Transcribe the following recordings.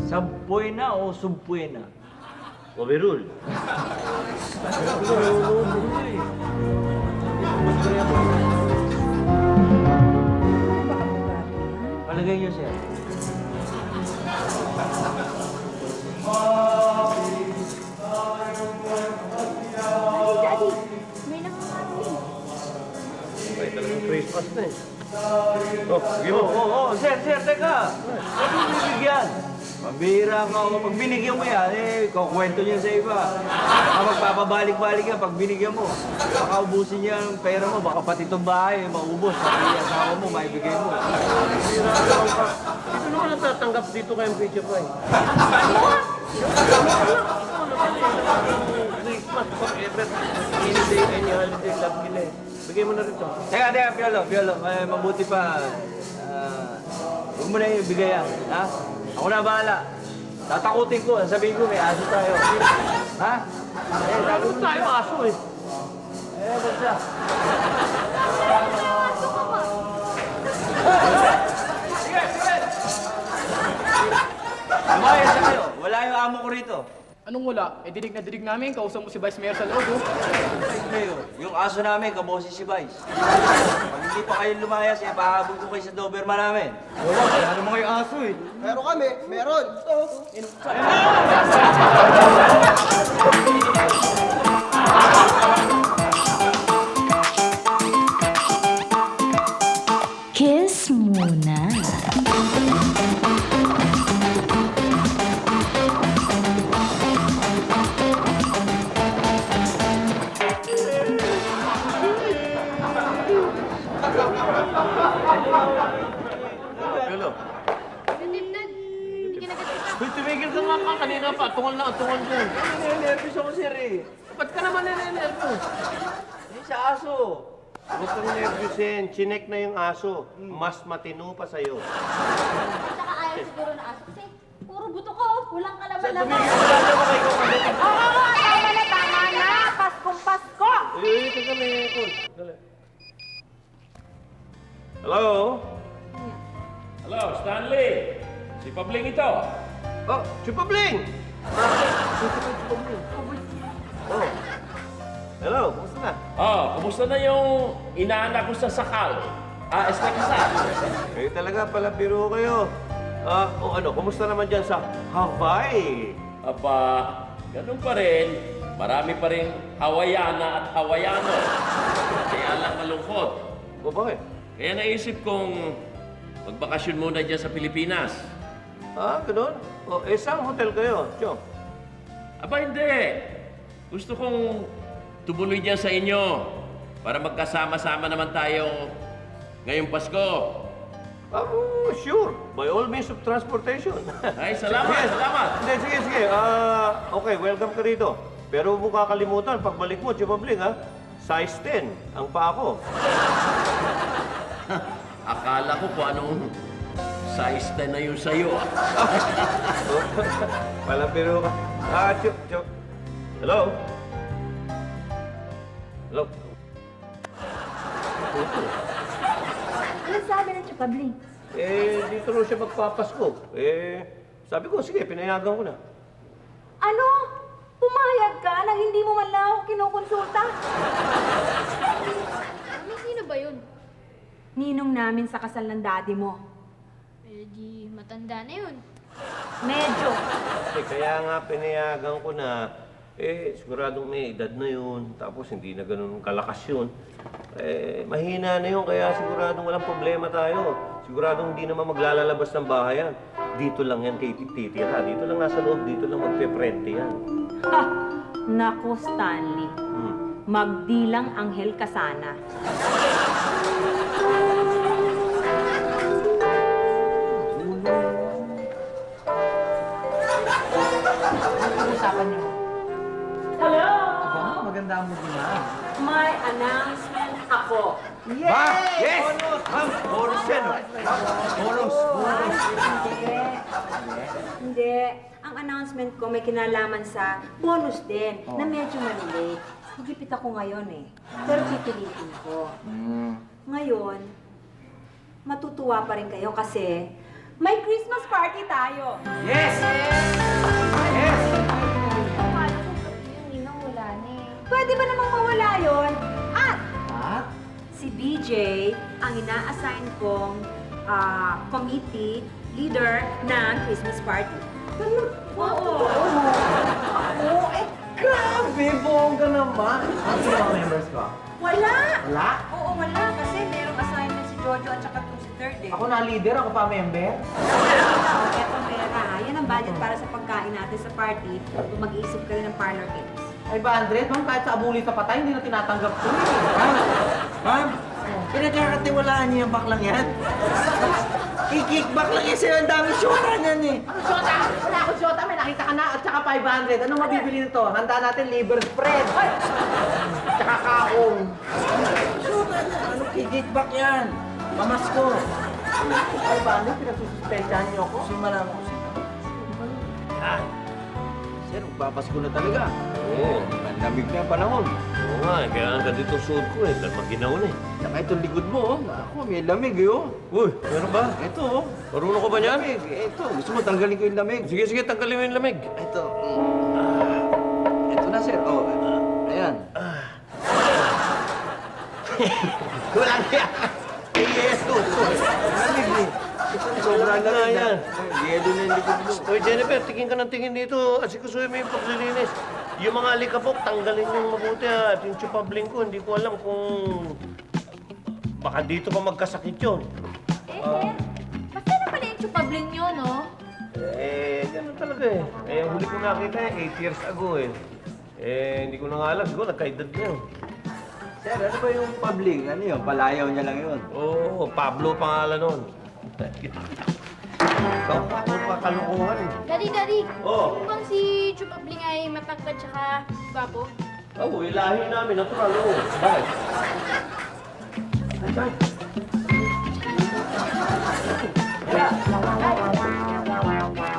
Sampoy na o sumpoy na? Overrule. Palagay niyo, sir. Daddy, may nangangaroon. Ay, talagang Christmas na eh. Oh, sige mo. Sir, teka. Huwag mo bibigyan. Pambihira ka ako. Pag binigyan mo yan, kukwento niya sa iba. Baka magpapabalik-balik yan pag binigyan mo. Baka ubusin niya ang pera mo. Baka pati itong bahay, maubos. Pati yung asawa mo, maibigay mo. Bira naman ka. Dito naman natatanggap dito kayong picture ko eh. Christmas forever. Any day, any holiday, love nila eh. Bigay mo na rin to. Teka, Piolo. Mabuti pa. Huwag mo na yung ibigay yan. Ha? Ako na bahala. Tatakutin ko. Sabihin ko, may aso tayo. Ha? Lalo tayo aso eh. Basta. Sige! Lumayas na kayo. Wala yung amo ko rito. Anong wala? Eh, dinig na dinig namin. Kausap mo si Vice Mayor sa loob, oh. Ay, kayo. Yung aso namin, kabosi si Vice. Pag hindi pa kayo lumayas, pahabol ko kayo sa Doberman namin. Wala naman kayo aso, eh. Pero kami, meron. Kiss muna. Hello. Tinimnad. Kinagat kita. Uy, tumigil ka nga ka. Kanina pa. Tungal na ang tungal dyan. Nervous ako, sir eh. Ba't ka naman nene-nervous? Hindi sa aso. Huwag kang nervousin. Chinek na yung aso. Mas matino pa sa'yo. Saka ayaw siguro na aso. Kasi puro buto ko. Walang kalaban-laban. Tumigil ka lang naman kayo kung Oo, tama na. Paskong Pasko. Eh, ito ka may call. Dali. Hello? Hello, Stanley. Si Pabling ito. Oh, Chupabling! Oh. Hello, kumusta na? Oh, kumusta na yung inaanak ko sa sakal? Estakasal. Kayo talaga pala biro kayo. Kumusta naman dyan sa Hawaii? Aba, ganun pa rin. Marami pa rin Hawaiana at Hawaiano. Kaya lang malungkot. O bakit? Kaya naisip kong magbakasyon muna dyan sa Pilipinas. Ganun? Saan hotel kayo, Chong? Aba, hindi. Gusto kong tumuloy dyan sa inyo para magkasama-sama naman tayo ngayong Pasko. Sure. By all means of transportation. Ay, salamat, Sige. salamat. Hindi, sige. Okay, welcome ka rito. Pero huwag mo kakalimutan, pagbalik mo, Chupabling, ha? Size 10 ang paa ko. Akala ko kung anong size 10 na yung sa'yo. Walang biro ka. Chup. Hello? Hello? Ano sabi ng Chupabling? Dito rin siya magpapasko. Sabi ko, sige, pinayagan ko na. Ano? Pumayag ka nang hindi mo man lang ako kinukonsulta? Sino ba yun? Ninong namin sa kasal ng daddy mo. Eh, di matanda na yun. Medyo. Kaya nga pinayagan ko na, siguradong may edad na yun, tapos hindi na ganun kalakas yun. Mahina na yun, kaya siguradong walang problema tayo. Siguradong hindi naman maglalalabas ng bahay yan. Dito lang yan titira, dito lang nasa loob, dito lang magpe-prente yan. Ha! Naku, Stanley. Magdilang anghel ka sana. Usapan niyo. Hello! Aba, maganda mo din ha. May announcement ako. Yes! Bonus yan. Bonus. Hindi. Ang announcement ko may kinalaman sa bonus din na medyo maliliit. Higipit ako ngayon eh. Pero pipilitin ko. Ngayon, matutuwa pa rin kayo kasi may Christmas party party tayo. Yes! Yes! Akala ko pati yung ninang wala na eh. Pwede ba namang mawala yon? At At? si BJ ang ina-assign kong committee leader ng Christmas party. Oo. Oh, eh, grabe! Bongga naman! Ano sila mga members ko? Wala! Wala? Oo, wala. Kasi merong assignment si Jojo at saka itong si Third eh. Ako na leader, ako pa member. Eto pera. Yan ang budget para sa pagkain natin sa party kung mag-iisip ka rin ng parlor games. 500, ma'am, kahit sa abuli sa patay, hindi na tinatanggap ko. Ma'am, pinagkakatiwalaan niyo yung baklang yan? Kickback lang yan sa'yo, ang daming syota niyan eh. Ano syota? Wala akong syota, may nakita ka na at saka 500. Anong mabibili nito? Handa natin liver spread. Tsaka kaong. Syota niya, ano kickback yan? Pamasko. 500, pinasususpensyahan niyo ako. Simala mo siya. Yan. Sir, magpapasko na talaga. Oo. Ang lamig na yung panahon. Oo nga, kaya ang ganito suot ko eh. Dahil maginaw na eh. Saka itong likod mo, oh. Ako, may lamig eh, oh. Uy, meron ba? Ito, oh. Marunong ko ba niyan? Lamig. Ito, gusto mo tanggalin ko yung lamig. Sige, sige, tanggalin mo yung lamig. Ito. Ito na, sir. Oh, ayan. Walang yan. Yes, oh. Lamig eh. Sobrang na lamig yan. Yelo na yung likod mo. Uy, Jennifer, tingin ka ng tingin dito. Asikusuhin mo yung paglilinis. Yung mga alikabok, tanggalin yung mabuti ha. At yung chupabling ko, hindi ko alam kung... Baka dito pa magkasakit yun. Sir, basta na pala yung chupabling nyo, no? Ganun talaga eh. Ang huli ko nakita 8 years ago eh. Hindi ko na nga alam. Siguro nagkaedad na yun. Sir, ano ba yung pabling? Ano yun? Palayaw niya lang yun. Oo, Pablo pangalan nun. Ikaw pa, kalukuhan eh. Daddy! Oh. Kung bang si chupabling ay matangkad tsaka gwapo? Oo, ilahi namin, natural oo. Bakit?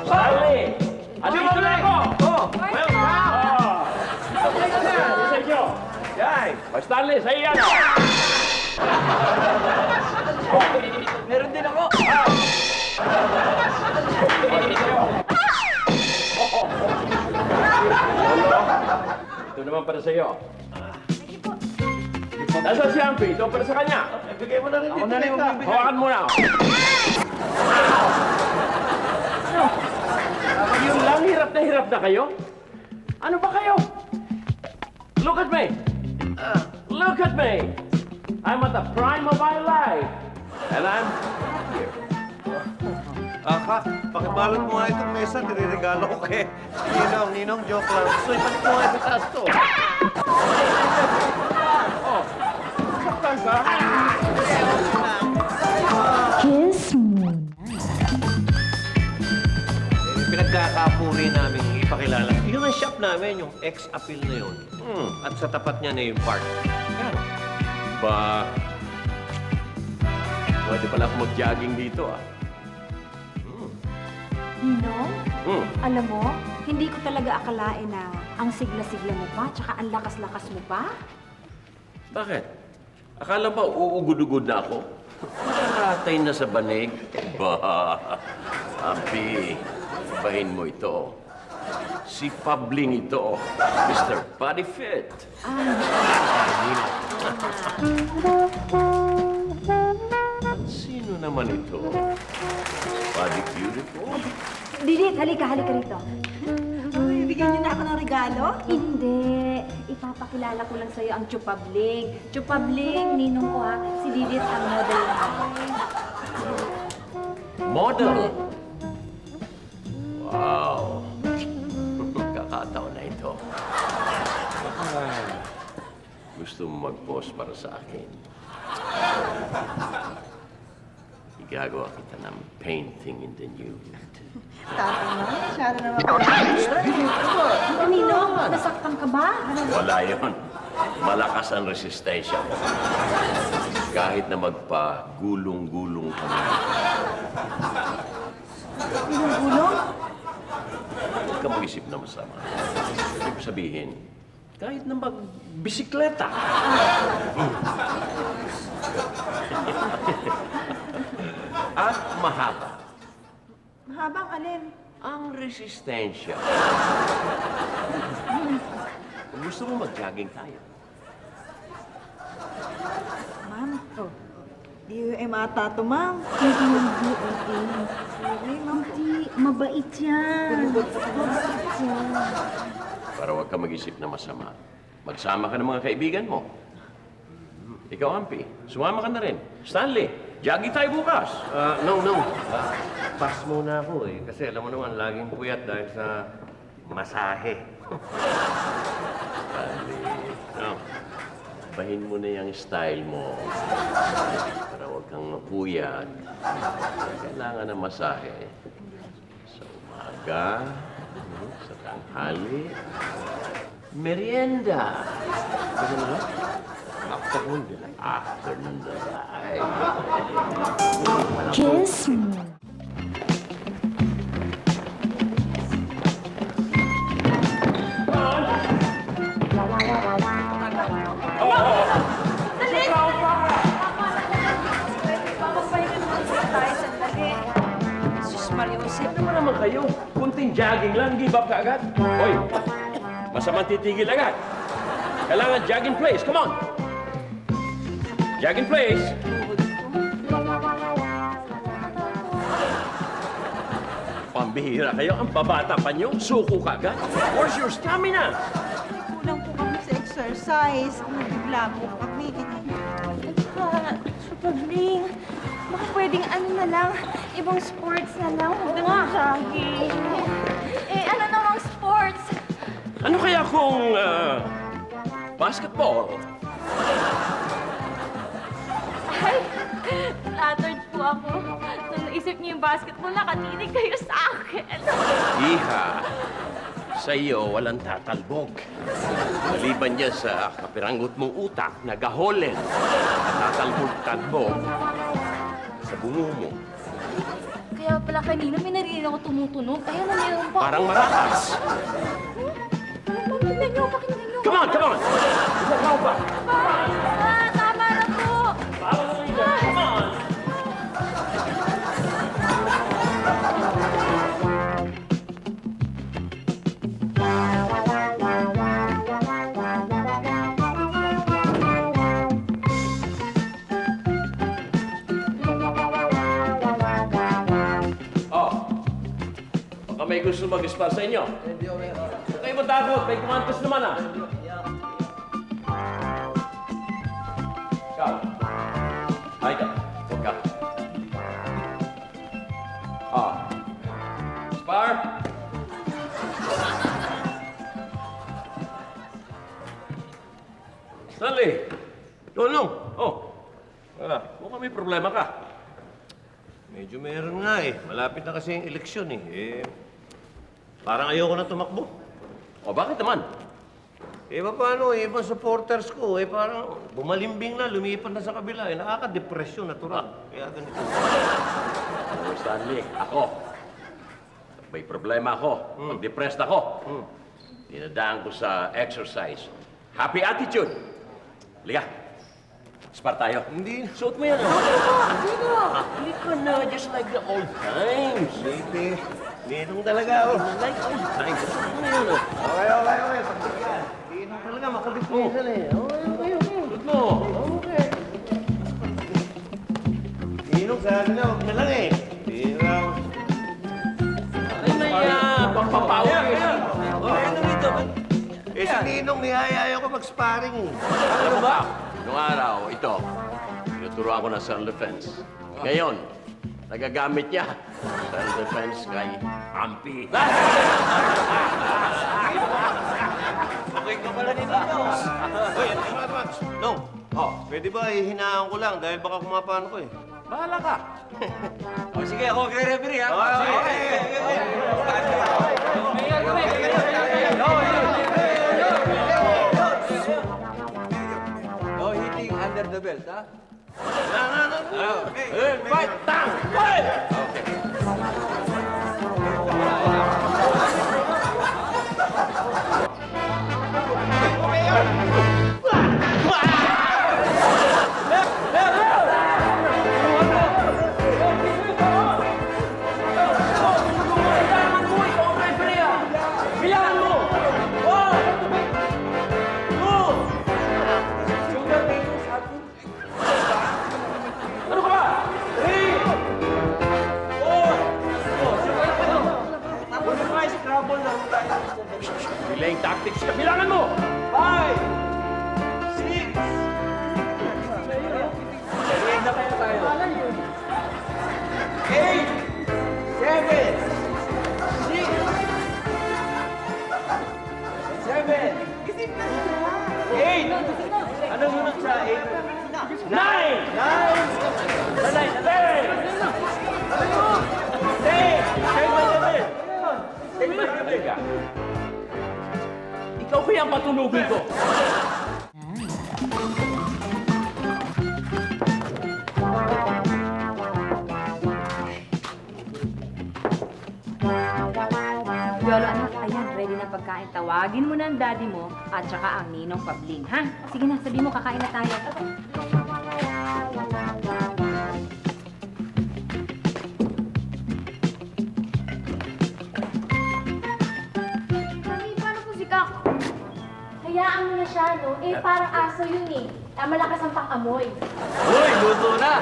Charlie! Andito na ako! Oh! Sa inyo! Yay! O, Stanley, sa iyan! Meron din ako. Ito naman para sa iyo. Nasaan si Ampi? Ito para sa kanya. Bigay mo na rin Ako na rin magbibigay. Hawakan mo na. Yun lang, hirap na kayo? Ano ba kayo? Look at me! Look at me! I'm at the prime of my life. And I'm here. Aka, pakibalot mo nga itong mesa, nireregalo ko kay Ninong. Ninong, joke lang. So, ibalik mo nga ito taas to. Oh, saktan ka? Pinagkakapuri namin ipakilala. Yun ang shop namin, yung ex-appeal na yun. At sa tapat niya na yung park. Yan. Ba, pwede pala ako mag-jogging dito ah. Ninong, Hmm. alam mo, hindi ko talaga akalain na ang sigla-sigla mo pa, tsaka ang lakas-lakas mo pa. Bakit? Akala ba uugod-ugod na ako? Nakaratay na sa banig? Ba, Ampi, bahin mo ito. Si Pabling ito, Mr. Body Fit. Sino naman ito? Body Beautiful? Didit, halika rito. Bibigyan niyo na ako ng regalo? Hindi. Ipapakilala ko lang sa'yo ang Chupabling. Chupabling, ninong ko ha. Si Didit ang model namin. Model? Wow. Kakataon na ito. Gusto mo mag-post para sa akin? Igagawa kita ng painting in the nude. Ninong, nasaktan ka ba? Wala yun. Malakas ang resistensya mo. Kahit na magpa-gulong-gulong kami. Gulong-gulong? Huwag ka mag-isip na masama. Ibig ko sabihin, kahit na magbisikleta. At mahaba. Mahabang alin? Ang resistensya. Kung gusto mo mag-jogging tayo. Ma'am, DOM ata to, ma'am. Hindi, Sorry, ma'am. Hindi, mabait yan. Mabait yan. Para huwag ka mag-isip na masama. Magsama ka ng mga kaibigan mo. Ikaw, Ampi, sumama ka na rin. Stanley, jogging tayo bukas. No. Pass muna ako eh. Kasi alam mo naman, laging puyat dahil sa masahe. Stanley, no. Bahin mo na yung style mo. Para huwag kang mapuyat. Kailangan ng masahe. Sa umaga, sa tanghali, merienda. Ganun na? Afternoon delight. Afternoon delight. Kiss me. Ano naman kayo? Kunting jogging lang, give up ka agad. Hoy, masamang titigil agad. Kailangan jogging place, come on! Jogging place! Pambihira kayo, ang babata pa nyo, suko ka agad. Where's your stamina? Kulang po kami sa exercise. Bigla po kami. Supabling, baka pwedeng ano na lang, ibang sports na lang. Huwag na jogging. Eh, ano namang sports? Ano kaya kung basketball? Ay, flattered po ako. Nung naisip niyo yung basketball, nakatinig kayo sa akin. Iha, sa iyo walang tatalbog. Maliban niya sa kapirangot mong utak na gaholen at tatalbog-talbog sa bungo mo. Kaya pala kanina may narinig ako tumutunog. Ayun na meron pa. Parang marakas. Pakinggan niyo, pakinggan niyo. Come on, come on! Ikaw ba? Tama na po. Come on! Baka may gusto mag-spa sa inyo. Huwag kayo matakot, may kumantos naman ah. Ikaw. Ay ka. Huwag ka. Spar. Stanley. Tulong! Oh. Mukhang may problema ka. Medyo meron nga eh. Malapit na kasi yung eleksyon eh. Parang ayoko na tumakbo. O bakit naman? Paano eh, ibang supporters ko parang bumalimbing na, lumipat na sa kabila nakaka-depresyon, natural. Kaya ganito. Oh, Stanley, ako. May problema ako. Pag-depressed ako. Dinadaan ko sa exercise. Happy attitude. Liga. Spar tayo. Hindi. Suot mo yan. Hindi ka na, just like the old times. Baby, ninong talaga ako. Like old times. Ano yun, oh? Okay. Pagbigyan. Ninong talaga, makalimutan eh. Okay. Suot mo. Okay. Ninong sabi na, huwag na lang eh. Ninong. Ano na yan? Pagpapawa. Ano dito? Si Ninong, niyayaya ko mag-sparring eh. Ano ba? Noong araw, ito, tinuturoan ko ng self-defense. Ngayon, nagagamit niya self-defense kay Ampi. Okay ka pala ni Ninong. Uy, Max. Nong, pwede ba hihinaan ko lang dahil baka kumapano ko eh. Bahala ka. Sige, ako magre-referee ha. No hitting under the belt, ha? Fight! Tang! Fight! Delaying tactics, kabilangan mo! 5, 6, merienda kaya tayo. 8, 7, 6, 7, 8. Anong sunod sa 8? 9! 9, 10, 10, 10, 10. Halika. Ikaw kaya ang patulugin ko. Yolo, anak, ayan, ready na pagkain. Tawagin mo na ang daddy mo at saka ang ninong pabling, ha? Sige na, sabi mo, kakain na tayo. Mami, paano po si Kak? Hayaan mo na siya, no? Eh, parang aso yun eh. Malakas ang pang-amoy. Uy, luto na!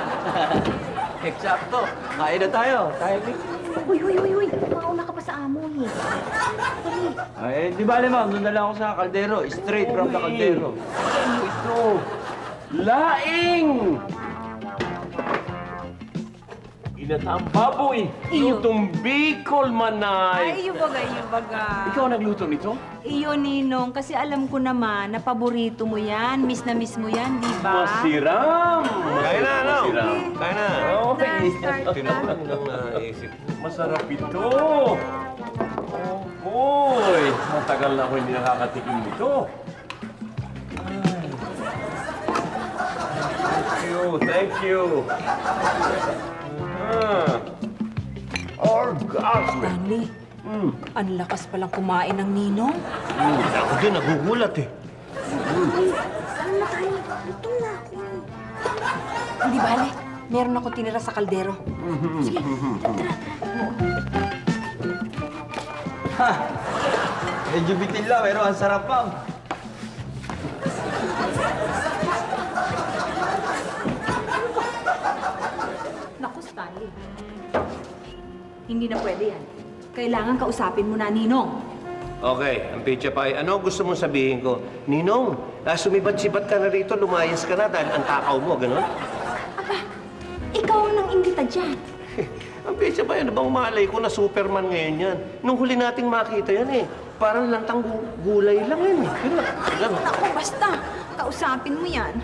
Eksakto. Kain na tayo. Tayo, Uy, uy, uy, uy! Mauna ka pa sa amo eh. Ay, di ba, ma'am? Doon na lang ako sa kaldero. Straight from the kaldero. Ito. Laing! Ginataang baboy. Iyo. Lutong Bicol Manay. Ay, yung baga. Ikaw ang nagluto nito? Iyo, Ninong, kasi alam ko naman na paborito mo yan. Miss na miss mo yan, di ba? Masiram! Kaya na, ano? Masiram. Kaya na. Okay. Tinutunan ng naisip ko. Masarap ito. Oh, boy. Matagal na ako hindi nakakatikim nito. Thank you. Orgasmic. Stanley, ang lakas palang kumain ng Ninong. Ako din, nagugulat eh. Saan na tayo? Lutong na ako. Hindi bale, meron ako tinira sa kaldero. Sige, tara. Ha! Medyo bitin lang, pero ang sarap, ma'am. Naku, Stanley. Hindi na pwede yan. Kailangan kausapin mo na, Ninong. Okay, ang Pecha Pie, ano gusto mong sabihin ko? Ninong, sumibat-sibat ka na rito, lumayas ka na dahil ang takaw mo, gano'n? Aba, ikaw ang nang imbita dyan. Ang Pecha Pie, ano bang malay ko na Superman ngayon yan? Nung huli nating makita yan eh, parang lantang gulay lang yan eh. Gano'n. Naku, basta. Kausapin mo yan.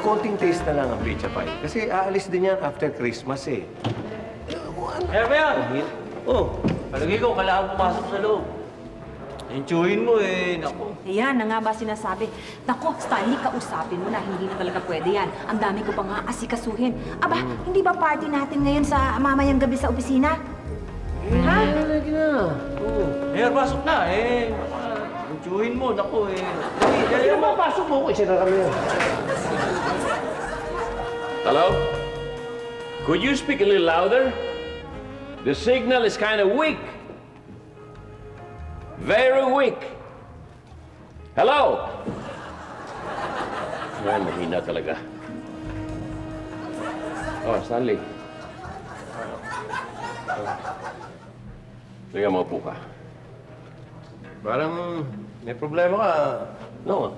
Konting taste na lang ang Pecha Pie. Kasi aalis din yan after Christmas eh. Kaya ba yan? Oh, Palagi ko, kailangan pumasok sa loob. Enjoyin mo eh, naku. Ayan, na nga ba sinasabi? Naku, Stanley, kausapin mo na. Hindi na talaga pwede yan. Ang dami ko pa nga asikasuhin. Aba, hindi ba party natin ngayon sa mamayang gabi sa opisina? Ha? lagi na. Oh. Eh, pasok na eh. Enjoyin mo, naku eh. Dali na pasok mo ko, isinara mo yan. Hello? Could you speak a little louder? The signal is kind of weak. Very weak. Hello? Ay, mahina talaga. Oh, Stanley. Sige, maupo ka. Parang may problema ka. No.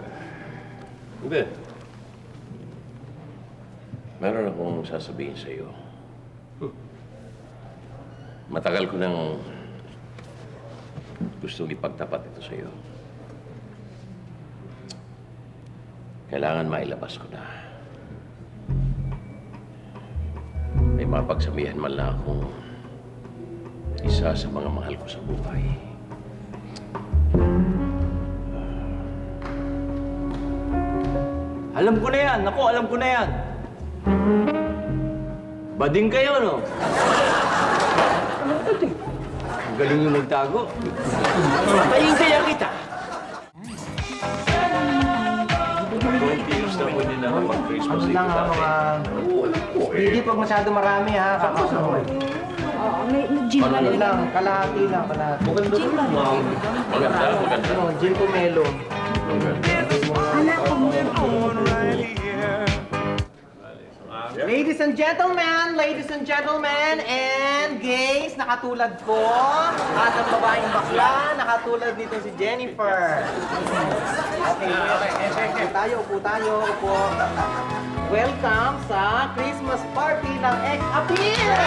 Hindi. Meron akong sasabihin sa iyo. Matagal ko nang gustong ipagtapat ito sa iyo. Kailangan mailabas ko na. May mapagsamihan man lang akong isa sa mga mahal ko sa buhay. Alam ko na yan, naku, alam ko na yan. Bading kayo, no? Ang galing yung magtago. Patayin kaya kita! 20 years na po din na mag-Christmas Eve dati. Hindi pag masyado marami ha, kakausap mo. Oo, may gin na Ano lang, kalahati lang, kalahati. Gin ba? Maganda, maganda. Ano, gin pomelo. Anak ko mo. Ladies and gentlemen, and gays, nakatulad ko, at ang babaeng bakla, nakatulad nito si Jennifer. Okay. Upo tayo. Welcome sa Christmas party ng X-Appeal!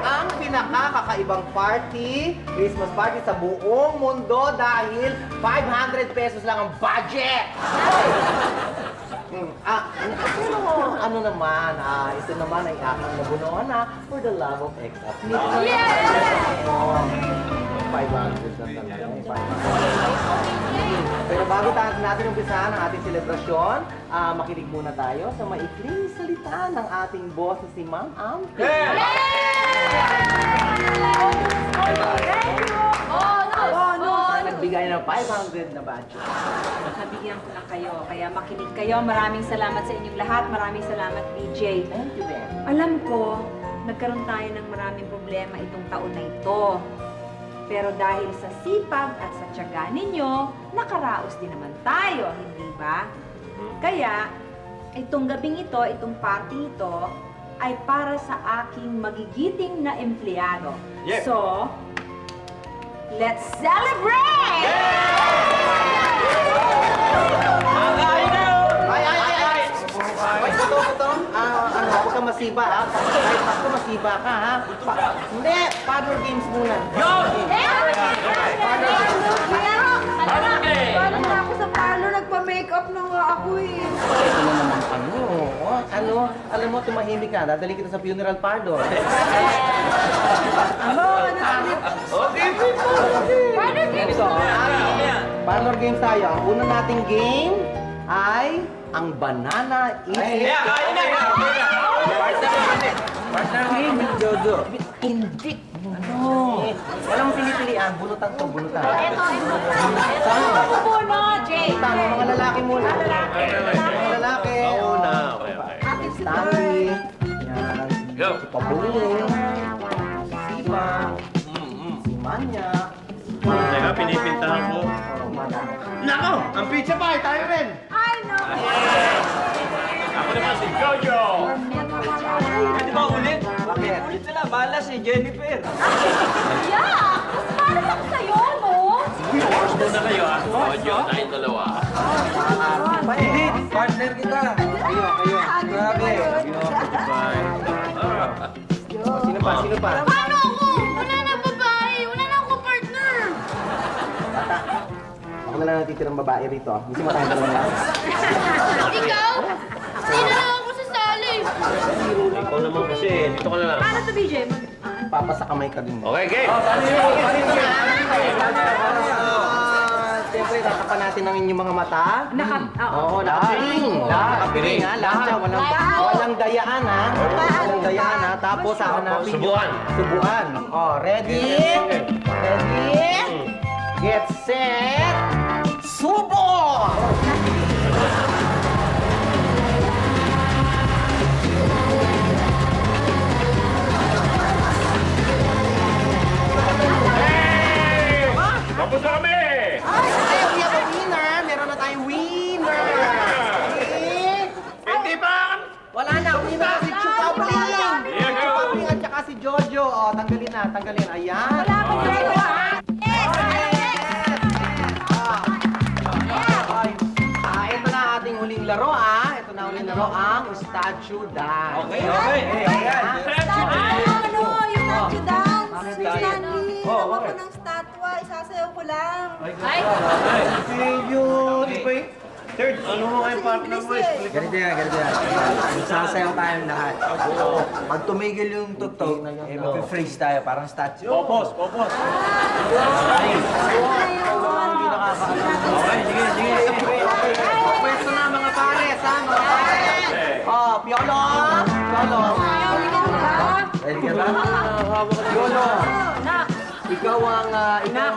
Ang pinakakakaibang party, Christmas party sa buong mundo dahil 500 pesos lang ang budget! Pero ano naman, ito naman ay aking nabunuan for the love of X-Appeal. Yeah! 500 lang talaga. Pero bago natin umpisahan ang ating selebrasyon, makinig muna tayo sa maikling salita ng ating boss na si Ma'am Ampi. Nagbigay ng 500 na budget. Nabigyan ko na kayo, kaya makinig kayo. Maraming salamat sa inyong lahat. Maraming salamat, DJ. Thank you, Ben. Alam ko, nagkaroon tayo ng maraming problema itong taon na ito. Pero dahil sa sipag at sa tiyaga ninyo, nakaraos din naman tayo, hindi ba? Kaya, itong gabing ito, itong party ito, ay para sa aking magigiting na empleyado. Yeah. So, let's celebrate! Ay, ito. Huwag kang masiba, ha? Kahit Pasko, masiba ka, ha? Hindi, parlor games muna. Paano na ako sa parlor? Nagpa-makeup na nga ako eh. Ito na naman alam mo, tumahimik ka. Dadali kita sa funeral parlor. Ganito, parlor games tayo. Ang una nating game ay ang banana eating. Jojo. Hindi. Ano? Walang pinipilian. Bunutan to, bunutan. Jay! Tama, mga lalaki muna. Mga lalaki. Okay. Stanley. Yan. Go. Si Pabulong. Si Siba. Si Manya. Teka, pinipintahan ko. Nako! Ang pizza pie, tayo rin! Ay, no. Ako naman si Jojo! Pwede ba ulit? Bakit? Ulit na lang, bahala si Jennifer. Yeah! Para sa sa'yo, no? Horse muna kayo ah. Jojo, tayong dalawa. Hindi, partner kita. Kayo. Grabe. Sino pa? Paano ako? Wala na babae. Wala na akong partner. Ako na lang natitirang babae rito. Gusto mo tayong dalawa lang? Ikaw? Hindi na lang ako sasali. Ikaw naman kasi. Dito ka na lang. Paano to, BJ? Papasa kamay ka din. Okay, game! Siyempre, tatapan natin ang inyong mga mata. Oo, nakapiring. Nakapiring, ha? Lahat siya. Walang dayaan, ha? Walang dayaan, ha? Tapos, hahanapin nyo. Subuan. Oh, ready? Get set! Subo! Tapos na kami! Ay, we have a winner! Meron na tayong winner! Okay? Hindi pa! Wala na, winner si Chupabling! Si Chupabling at saka si Jojo. Oh, tanggalin. Ayan. Wala akong driver, ha? Ito na ating huling laro, Ito na huling laro, ang statue dance. Okay. Ayan. Ano? Yung statue dance. Bakit? Stanley, Oh, ako bakit? ng statwa. Isasayaw ko lang. Yun, di ba eh? Third, ano mo kayong partner mo? Ganito yan. Magsasayaw tayong lahat. Pag tumigil yung tugtog, mag-freeze tayo, parang statue. Popos! Okay, sige. Pwesto na mga pares, mga pares. Oh, Piolo! Ready ka ba? Piolo! Ikaw ang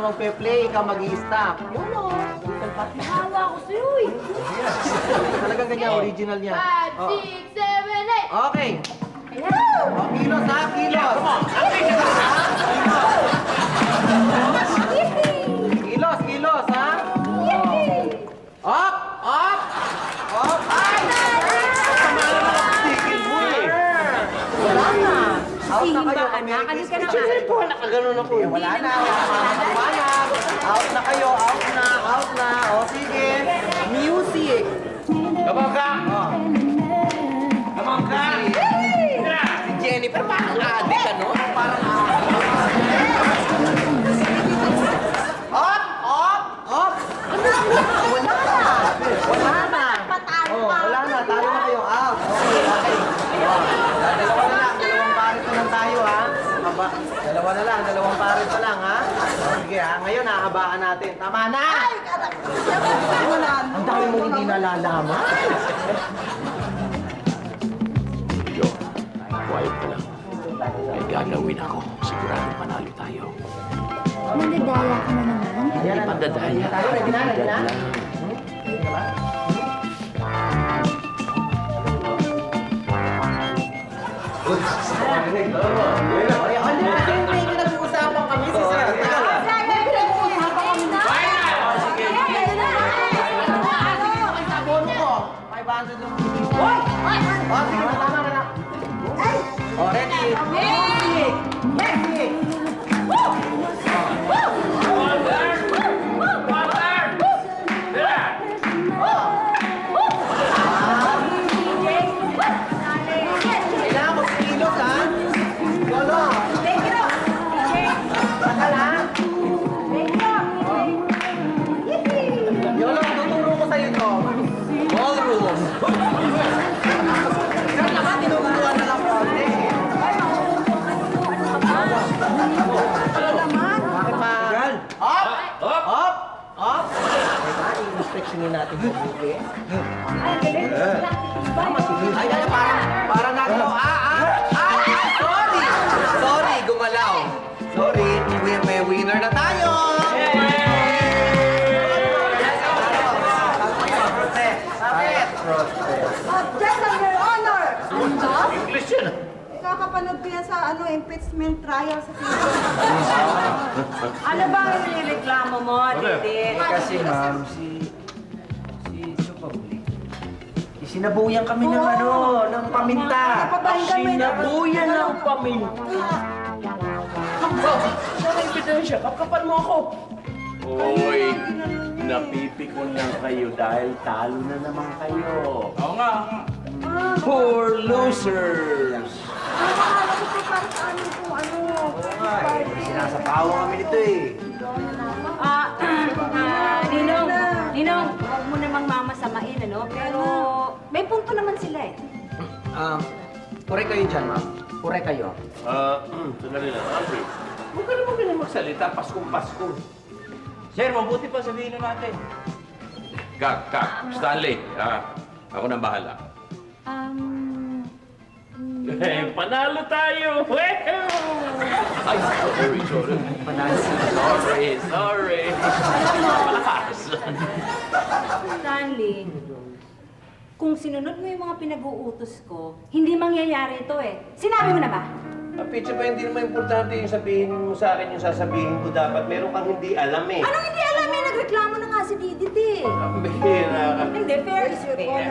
magpe-play, ikaw mag-i-stop. Piolo! Hawa ako sa'yo eh. Talagang ganyan, original niya. 5, 6, 7, 8. Okay. Oh, kilos, ha? Kilos! Kilos, ha? Up! sisihin kayo, ba, anak? Ano ka na? Siyempre po, nakaganon ako. Eh, wala na. Paliwanag. Out na kayo. Out na. Out na. O, sige. Music. Come ka! Oh. Come on ka! Si Jennifer, parang adik, ano? Parang adik. Up! Up! Up! Wala na. Wala na. Oh, wala na. Talo na kayo. Out. Okay, okay. Oh, dalawa na lang. Dalawang pares na lang tayo, ha? Aba, dalawa na lang. Dalawang pares na lang, ha? Sige, ha? Ngayon, hahabaan natin. Tama na! Ang dami mo hindi nalalaman. Yo, quiet ka lang. May gagawin ako. Sigurado panalo tayo. Nandadaya ka na naman. Ayan, Hindi pandadaya. Tayo, ready na, ready na? Lang. Okay, ano na? May pinag-uusapan kami si Sir. Teka lang. Bono ko. 500 lang. Hoy! Oh, sige na, tama na. Oh, ready? Music! Music! Kailangan mo kilos, ha? Lolo! Tagal, ha? Lolo, tuturo ko sa'yo ito. Ballroom. Sir, lahat tinuturuan na lang po. Bakit pa? Up! Up! Up! I-inspectionin natin po, okay? Ay, parang naglo. Sorry! Sorry, gumalaw. Sorry, may winner na tayo! Just on your honor! English yan. Kakapanood ko yan sa impeachment trial sa TV. Ano ba ang nireklamo mo, Dede? Kasi ma'am, si Supabli, sinabuyan kami ng ng paminta. Napabangga mo yun. Sinabuyan ng paminta. Saan ang ebidensya? Kapkapan mo ako. Hoy, napipikon lang kayo dahil talo na naman kayo. Oo nga. Poor losers. Nakakala ko po para sa amin po, Sinasapawa kami nito eh. Ninong, huwag mo namang mamasamain, ano? Pero may punto naman sila eh. Pure kayo dyan, ma'am. Pure kayo. Sandali lang, Andre. Huwag ka naman ganyan magsalita. Paskong Pasko. Sir, mabuti pa sabihin na natin. Stanley, ako na bahala. Panalo tayo! Ay, sorry. Sorry. Malakas. Stanley, kung sinunod mo yung mga pinag-uutos ko, hindi mangyayari ito eh. Sinabi mo na ba? Picha pa, hindi naman importante yung sabihin mo sa akin yung sasabihin ko dapat. Meron kang hindi alam eh. Anong hindi alam eh? Nagreklamo na nga si Didit eh. Ang bihira ka. Hindi, fair is fair.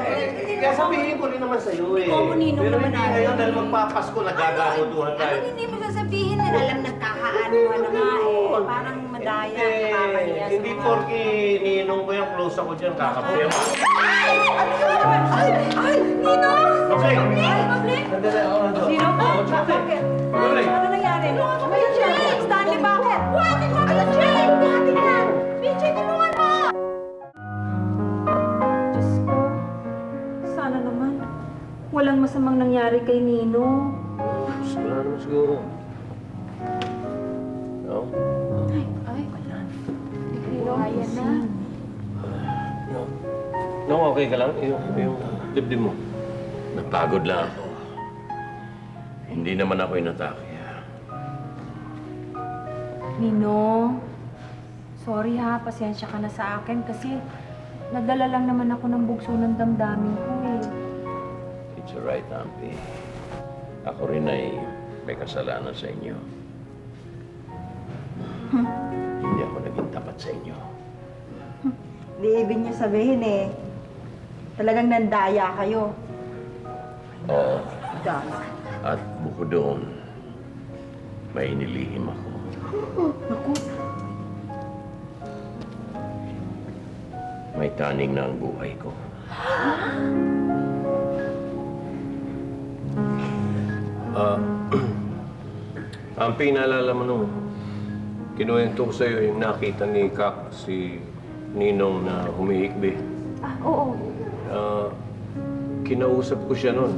Kaya sabihin ko rin naman sa'yo eh. Ikaw mo, Ninong, Pero naman hindi natin. ngayon dahil magpapasko, nagkakakutuhan tayo. Anong hindi mo sasabihin na alam nagkakaanuhan na nga eh. Parang madaya, nakakahiya sa Hindi mga- porke ninong ko yung close ako dyan, kakapuya mo. Ay! Ninong! Okay. Public? Sandali, Ninong po? Bakit? Tuloy. Ano nangyari? Jay! Stanley, bakit? Buhatin mo ako, Jay! Buhatin yan! PJ, tulungan mo! Diyos ko, sana naman walang masamang nangyari kay Nino. Wala naman siguro. No? Ayan na. No, okay ka lang? Yung dibdib mo. Napagod lang ako. Hindi naman ako inatake. Nino, sorry ha, pasensya ka na sa akin kasi nadala lang naman ako ng bugso ng damdamin ko eh. It's alright, Ampi. Ako rin ay may kasalanan sa inyo. Hindi ako naging tapat sa inyo. Di ibig niyo sabihin eh, talagang nandaya kayo. Oo. At bukod doon, May inilihim ako. May taning na ang buhay ko. Ang pinaalala mo nung kinuwento ko sa'yo yung nakita ni Kak, si Ninong na humihikbi. Oo. Kinausap ko siya nun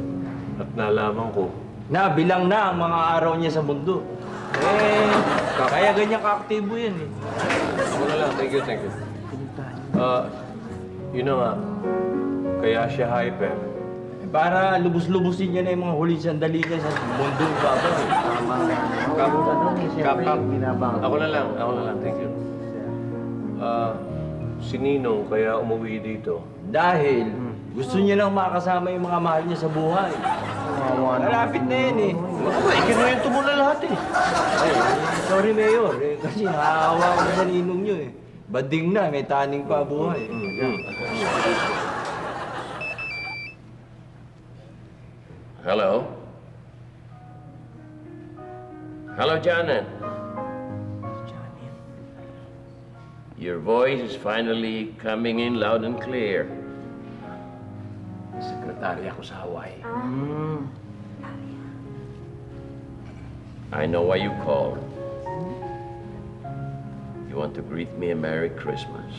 at nalaman ko. Nabilang na ang mga araw niya sa mundo. Kaya ganyan ka-aktibo yan eh. Ako na lang, thank you. Yun na nga, kaya siya hyper. Para lubos-lubosin niya na yung mga huling sandali niya sa mundo baba. Ako na lang, thank you. Si Ninong kaya umuwi dito. Dahil gusto niya lang makasama yung mga mahal niya sa buhay. Malapit na yan eh. Ikinuwento mo na lahat eh. Sorry, Mayor. Kasi nakakawa ko sa ninong niyo eh. Bading na, may taning pa buhay. Hello? Hello, Janet. Your voice is finally coming in loud and clear. Sekretary ako sa Hawaii. I know why you called. You want to greet me a Merry Christmas.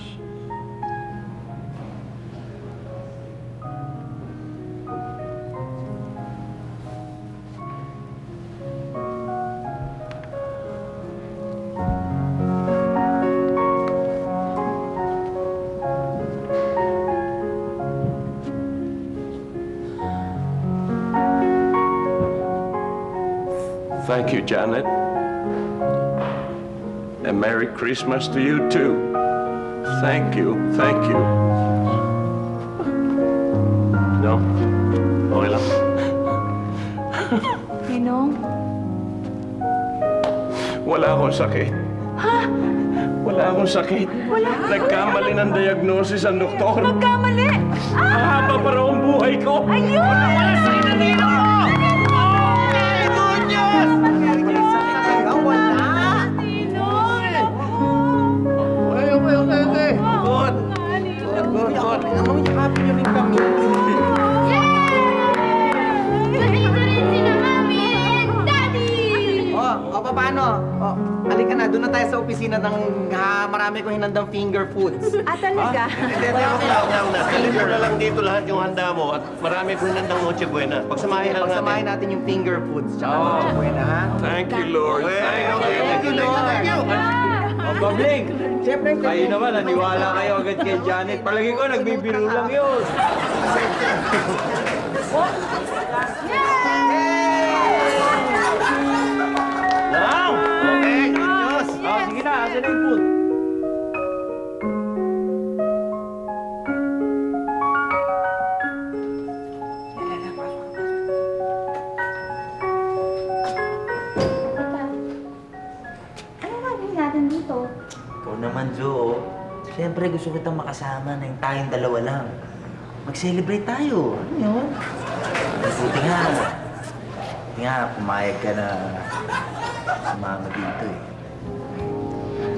Thank you, Janet. And Merry Christmas to you, too. Thank you. No? Okay lang. Ninong? Wala akong sakit. Wala akong sakit. Nagkamali ng diagnosis ang doktor. Nagkamali! Mahaba pa raw ang buhay ko. Ayun! Wala sakit na dito! Paano? Halika na, doon na tayo sa opisina ng marami kong hinandang finger foods. Talaga? Hindi, Dalhin mo na lang dito lahat yung handa mo at marami kong nandang Noche Buena. Pagsamahin na lang Pagsamahin natin yung finger foods. Tsaka Noche Buena, ha? Thank you, Lord. Thank you, Lord. Babling! Siyempre, Kayo naman, naniwala kayo agad kay Janet. Palagi ko, nagbibiro lang yun. Wow! Okay, good news. Sige na, asan na yung food? Ano gagawin natin dito? Ikaw naman, Jo. Siyempre, gusto kitang makasama na yung tayong dalawa lang. Mag-celebrate tayo. Ano yun? Buti nga, pumayag ka na sumama dito eh.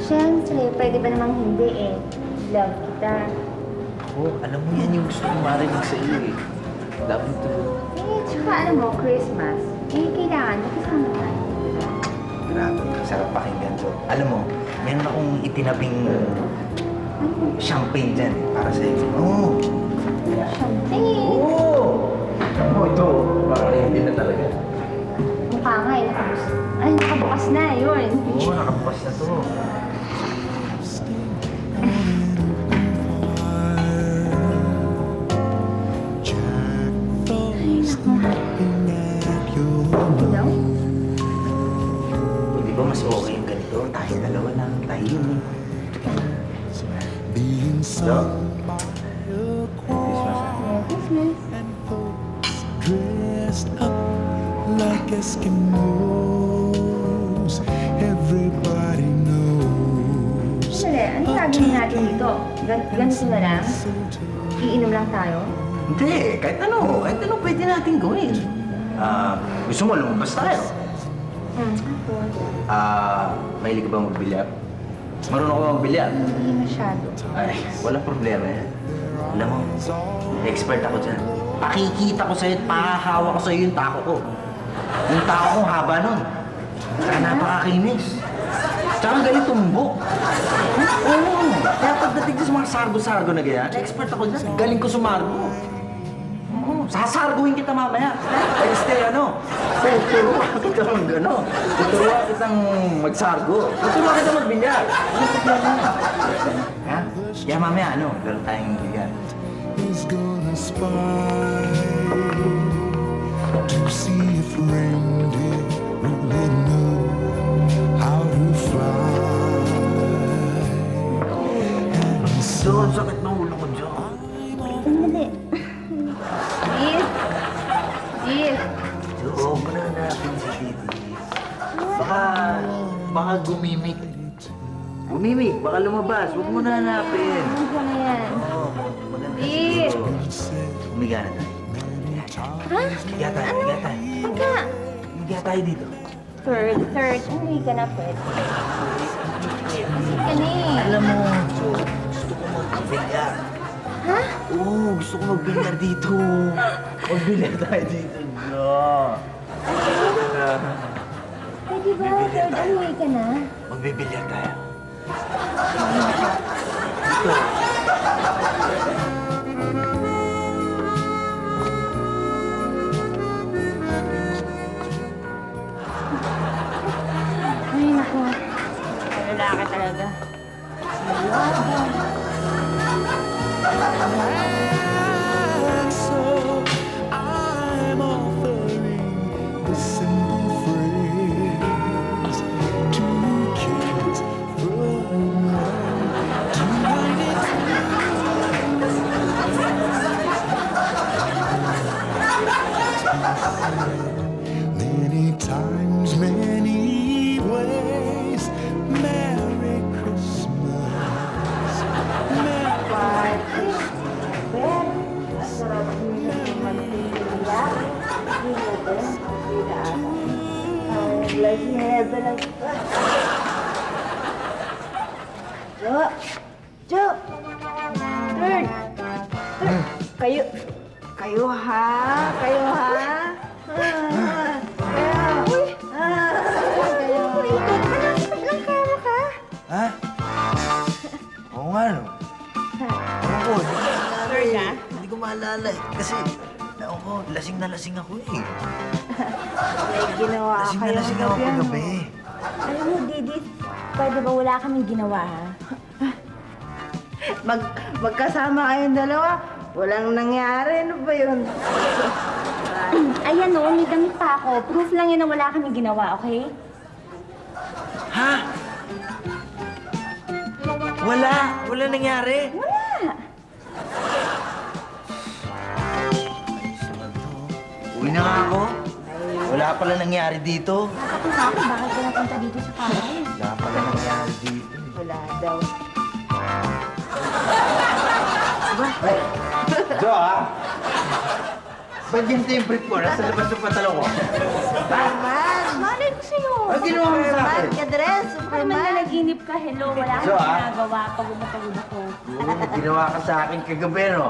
Siyempre, pwede ba namang hindi eh. Love kita. Ako, alam mo yan yung gusto kong marinig sa iyo eh. Love you too. Tsaka alam mo, Christmas, kailangan makisama tayo. Grabe, sarap pakinggan, Jo. Alam mo, meron akong itinabing champagne dyan eh, para sa iyo. Oo. Champagne! Oo! Oh, ito, parang hindi na talaga. Mukha nga eh, nakabukas na, yun. Oo, nakabukas na to. Hello? Di ba mas okay yung ganito? Tayo dalawa lang, tayo. So, Christmas. Dressed up like Eskimos, everybody knows. Sandali, ano gagawin natin dito? Ganito na lang? Iinom lang tayo? hindi, kahit ano pwede natin gawin. Gusto mo lumabas tayo? Mahilig ka ba magbilyar? Marunong ka ba magbilyar? Hindi masyado. Ay, walang problema yan. Alam mo, expert ako dyan. Pakikita ko sa'yo at pahahawa ko sa'yo yung tako ko. Yung tako ko haba nun. Saka napakakinis. Tsaka ang galing tumbok. Oo. Kaya pagdating sa mga sargo-sargo na ganyan, expert ako dyan. Galing ko sumargo. Oo. Sasarguhin kita mamaya. Ay, stay, tuturuan kita tuturuan kitang magsargo. Tuturuan kita magbinyar. Ano problema mo? Ha? Kaya mamaya, meron tayong bigan. is gonna spy to see if reindeer really know how to fly. And So, ang sakit ng ulo ko dyan. Sandali. Steve? Steve? So, huwag mo na hanapin si Titi. Baka gumimik. Gumimik, baka lumabas. Huwag mo na hanapin. Ano ba na yan? Oo, maganda Steve! siguro. Umiga na tayo. Ha? Umiga tayo. Pagka? Umiga tayo dito. Third. Hindi ka na pwede. Kasi ka na eh. Alam mo, gusto ko magbilyar. Ha? Oo, gusto ko magbilyar dito. Magbilyar tayo dito. Pwede ba? Third, umuwi ka na? Magbibilyar tayo. Ay, naku. Lalaki talaga. so I'm offering this simple phrase to kids from 1 to 92. Many times, many ways. Merry Christmas. Merry Jo! Third! Kayo ha? Kayo ha? Ha? Oo nga, no? Ako, hindi ko maalala eh. Kasi, ako, lasing na lasing ako eh. May ginawa Lasing na kayo lasing ako kagabi. Alam mo, Didit, pwede ba wala kaming ginawa, ha? Magkasama kayong dalawa. Walang nangyari. Ano ba yun? Ayan o, may damit pa ako. Proof lang yan na wala kaming ginawa, okay? Ha? Wala? Wala nangyari? Wala! Uwi na nga ako. Wala pala nangyari dito. Nakakita ako, bakit ka napunta dito sa bahay? Wala pala nangyari dito. Wala daw. Ay, Jo, ha? Ba't ganito yung brief ko? Nasa labas yung pantalon ko. Superman! Malay ko sa'yo. Ano ginawa mo sa Superman akin? ka, Dres! Parang Superman! nanaginip ka, hello, wala So, kang ah? ginagawa pag umapagod ako. Oo, ginawa ka sa akin kagabi, no?